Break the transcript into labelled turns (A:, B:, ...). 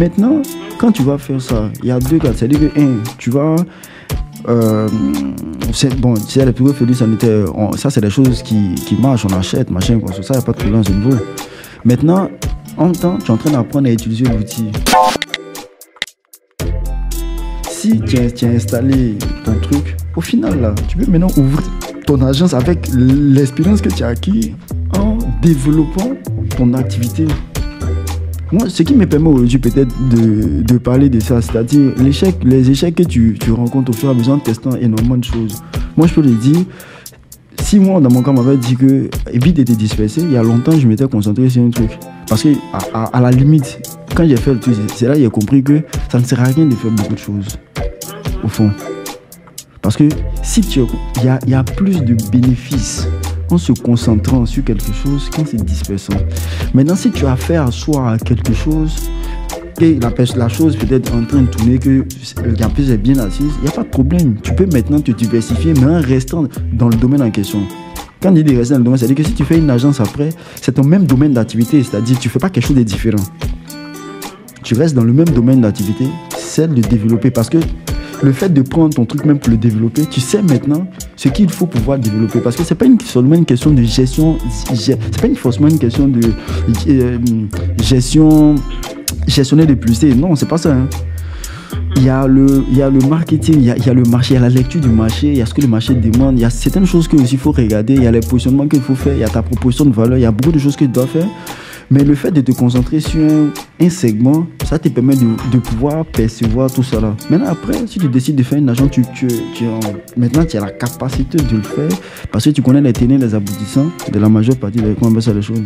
A: Maintenant, quand tu vas faire ça, il y a deux cas. C'est-à-dire que, tu vas... bon, tu sais, les plus gros sanitaires, ça c'est des choses qui marchent, on achète, machin, quoi. Ça, il n'y a pas de problème à ce niveau. Maintenant, en même temps, tu es en train d'apprendre à utiliser l'outil. Si tu as installé ton truc, au final, là, tu peux maintenant ouvrir ton agence avec l'expérience que tu as acquis en développant ton activité. Moi, ce qui me permet aujourd'hui peut-être de parler de ça, c'est-à-dire les échecs que tu rencontres au fur et à mesure en testant énormément de choses. Moi, je peux le dire, si moi, dans mon cas, m'avait dit que évite de te disperser, il y a longtemps, je m'étais concentré sur un truc. Parce que, à la limite, quand j'ai fait le truc, c'est là que j'ai compris que ça ne sert à rien de faire beaucoup de choses, au fond. Parce que si il y a plus de bénéfices en se concentrant sur quelque chose qu'en se dispersant. Maintenant, si tu as affaire à soi à quelque chose et la chose peut-être en train de tourner, que la piste est bien assise, il n'y a pas de problème. Tu peux maintenant te diversifier, mais en restant dans le domaine en question. Quand il dit rester dans le domaine, c'est-à-dire que si tu fais une agence après, c'est ton même domaine d'activité, c'est-à-dire que tu ne fais pas quelque chose de différent. Tu restes dans le même domaine d'activité, celle de développer, parce que le fait de prendre ton truc même pour le développer, tu sais maintenant ce qu'il faut pouvoir développer. Parce que c'est pas seulement une question de gestion, c'est pas forcément une question de gestionner de plus. Non, c'est pas ça. Hein. Il y a le marketing, il y a le marché, il y a la lecture du marché, il y a ce que le marché demande, il y a certaines choses qu'il faut regarder, il y a les positionnements qu'il faut faire, il y a ta proposition de valeur, il y a beaucoup de choses que tu dois faire. Mais le fait de te concentrer sur un segment, ça te permet de pouvoir percevoir tout ça là. Maintenant après, si tu décides de faire une agence, maintenant tu as la capacité de le faire parce que tu connais les tenants et les aboutissants de la majeure partie des choses.